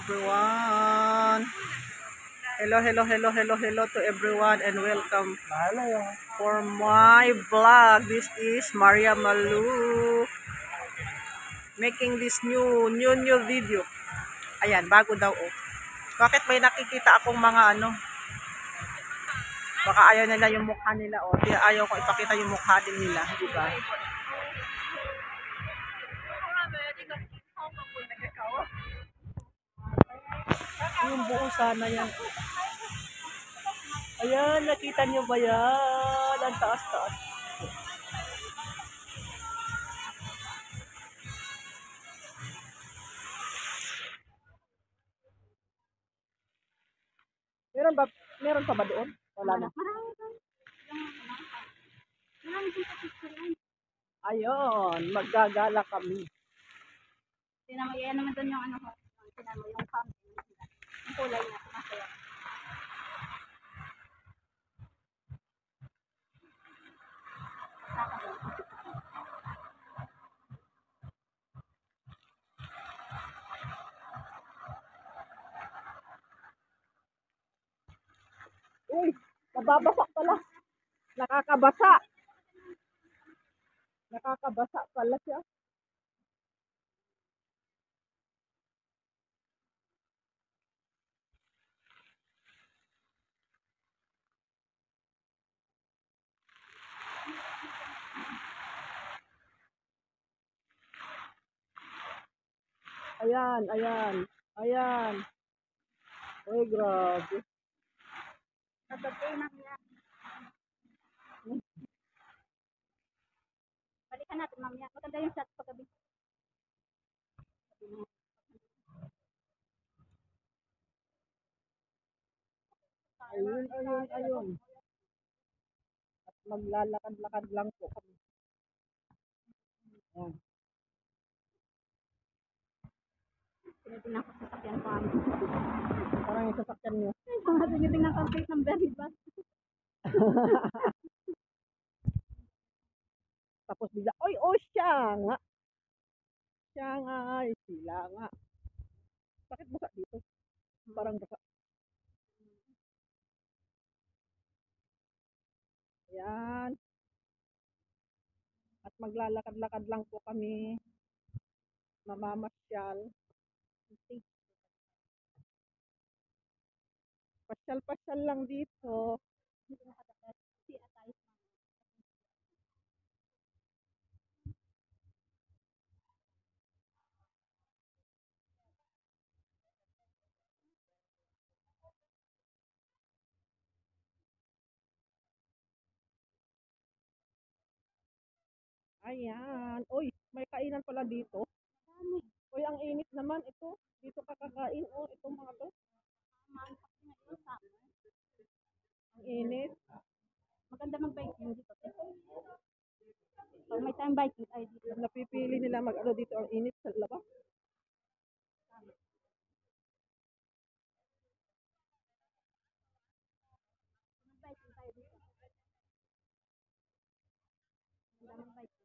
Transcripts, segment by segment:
everyone. Hello to everyone and welcome for my vlog. This is Maria Malu making this new video. Ayan, bago daw oh. Bakit may nakikita akong mga ano? Baka ayaw nila yung mukha nila oh. Ayaw ko ipakita yung mukha din nila, di ba? Yung buo sana yan. Ayan, nakita nyo ba yan? Ang taas-taas. Meron pa ba doon? Wala na. Ayun, maggagala kami. Tinan mo, yan naman doon yung ano ko. Tinan mo, yung fountain. Yung kulay niya, masaya. Uy, nababasak pala. Nakakabasa. Nakakabasa pala siya. Ayan, ayan. Ayan. Uy, grabe. Tatagay na niya. Balikan natin mamaya. Maganda yung shot paggabi. Ayun, ayun, ayun. At maglalakad-lakad lang po kami. Ayan. Tinitingnan ko sa sakyan ko. Parang yung sasakyan nyo. Tinitingnan ko ang plate ng very bus. Tapos bigla, oy, oh, siya nga. Siya nga, ay, sila nga. Bakit basa dito? Parang basa. Ayan. At maglalakad-lakad lang po kami. Mamamasyal. Pasyal-pasyal lang dito. Ayan. Uy, may kainan pala dito. Uy, ang init naman. Ito, dito kakakain. Oh, itong mga to. Ang init. Maganda mag-biking dito. Pag may time biking tayo dito. Napipili nila mag-ano dito ang init sa labas. Biking tayo dito. Maganda mag-biking.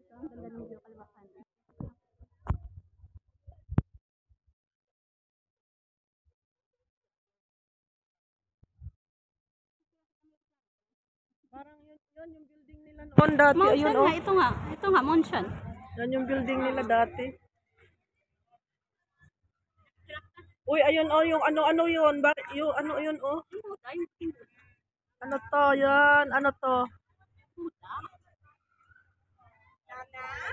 Ito ang ganda ng view Kalbakan. Parang yun yung building nila noon dati. Monson Ayun, nga, oh. ito nga. Ito nga, Monson. Yan yung building nila dati. Uy, ayun, oh, yung ano-ano yun. Bakit, yung ano yun, oh. Ano to, yan. Ano to?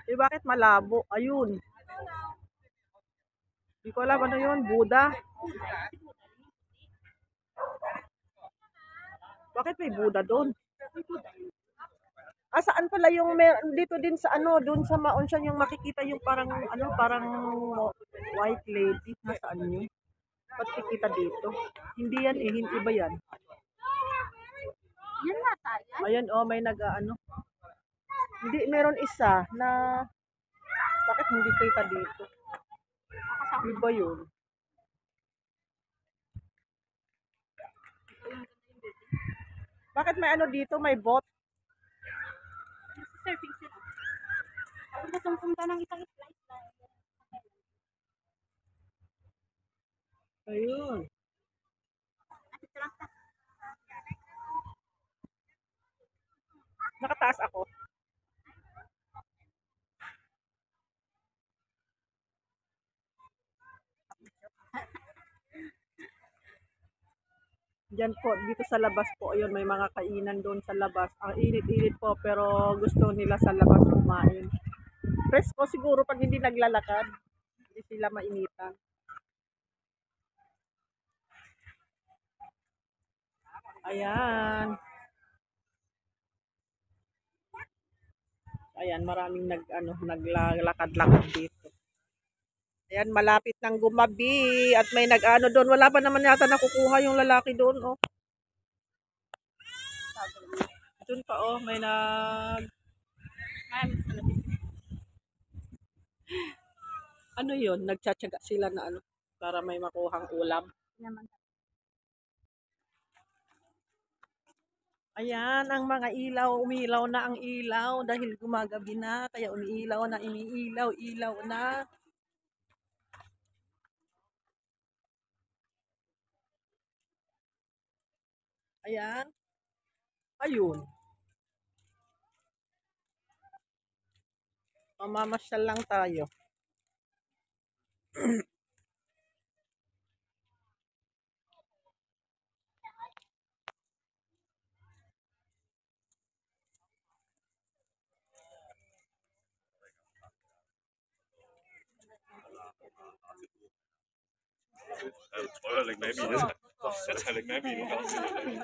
Eh, bakit malabo? Ayun. Hindi ko alam, ano yun? Buddha. Bakit may Buddha doon? Ah, saan pala yung dito din sa ano, doon sa Maunsan yung makikita yung parang ano, parang white lady. Nasaan yun? Ba't kikita dito? Hindi yan eh, hindi ba yan? Yan nga tayo. Ayan oh, may nag-ano. Hindi, meron isa na bakit hindi kita dito? Di ba yun? Bakit may ano dito? May boat? Surfing sila. Sumsum ka ng isang slice na. Ayun. Nakataas ako. Diyan po, dito sa labas po, ayun, may mga kainan doon sa labas. Ang init-init po, pero gusto nila sa labas kumain. Presko siguro pag hindi naglalakad, hindi sila mainitan. Ayan. Ayan, maraming naglalakad-lakad dito. Ayan, malapit nang gumabi at may nag-ano doon. Wala pa naman yata nakukuha yung lalaki doon, oh. Doon pa, oh, may ano yun, nagtsatsaga sila na ano, para may makuhang ulam. Ayan, ang mga ilaw, umiilaw na ang ilaw dahil gumagabi na, kaya umiilaw na, iniilaw na. Ayan. Ayun. Mamamasyal lang tayo. Der ligger med i bilen. Der ligger med i bilen.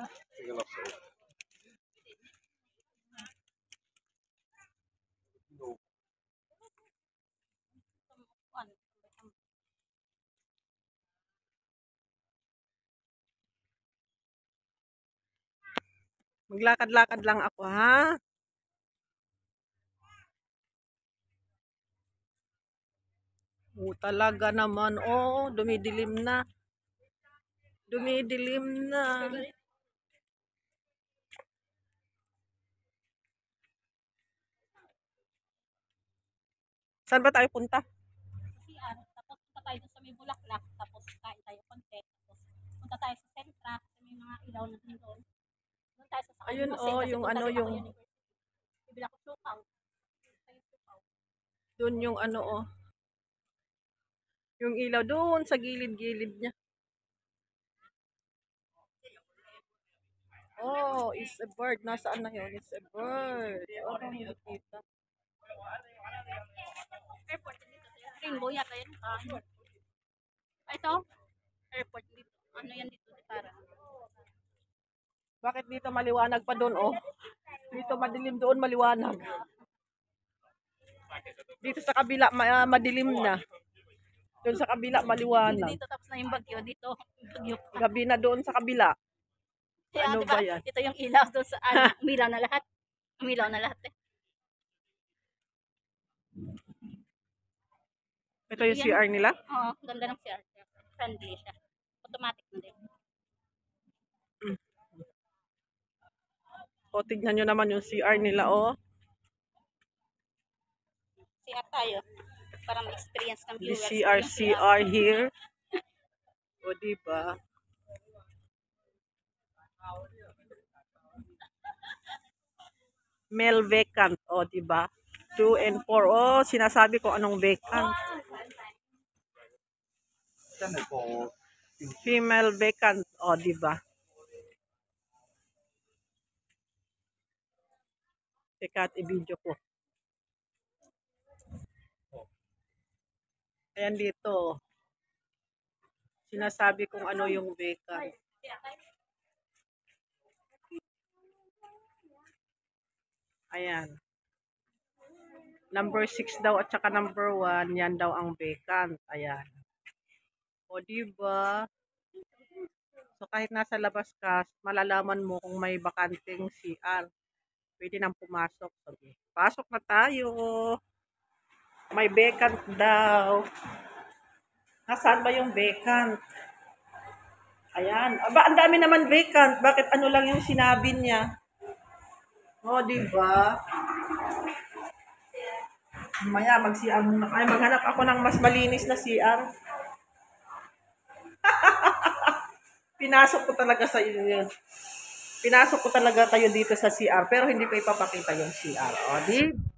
Maglakad-lakad lang ako, ha? Talaga naman, oh, dumidilim na. Dumidilim na. Saan ba tayo punta? CR, tapos punta tayo dun sa may bulaklak, tapos kain tayo konti, tapos punta tayo sa sentra, kasi may mga ilaw na dun doon. Doon tayo sa Ayun, Jose, oh, kasi yung punta ano, din ako yung university. Bibili ako sukaw. doon yung ano, oh. Yung ilaw doon sa gilid-gilid niya. Oh, it's a bird. Nasaan na yun? It's a bird. Oh, hindi kita. Airport dito. Rainbow yata yun. Ito? Airport dito. Ano yan dito? Para. Bakit dito maliwanag pa doon, oh? Dito madilim, doon maliwanag. Dito sa kabila, madilim na. Doon sa kabila, maliwanag. Dito tapos na yung bagyo. Dito, bagyo. Gabi na doon sa kabila. Kaya, Ano diba, ba yan? ito yung ilaw doon sa umilaw na lahat. Umilaw na lahat eh. Ito yung CR nila? Oo, ganda ng CR. Friendly siya. Automatic na din. O, tignan nyo naman yung CR nila, oh. CR tayo. Para ma-experience ng The viewers. CR here. O, diba? Male vacant. O, diba? 2 and 4. Oh, sinasabi ko anong vacant. Female vacant. O, diba? Teka at i-video ko. Ayan dito. Sinasabi kong ano yung vacant. Ayan. Number 6 daw at saka number 1, yan daw ang vacant. Ayan. O, diba? So, kahit nasa labas ka, malalaman mo kung may bakanting CR. Pwede nang pumasok. Okay. Pasok na tayo. May vacant daw. Nasaan ba yung vacant? Ayan. Aba, ang dami naman vacant. Bakit ano lang yung sinabi niya? O, diba? Maya, mag-CR muna. Ay, maghanap ako ng mas malinis na CR. Pinasok ko talaga sa inyo yun. Pinasok ko talaga kayo dito sa CR, pero hindi ko ipapakita yung CR. O, di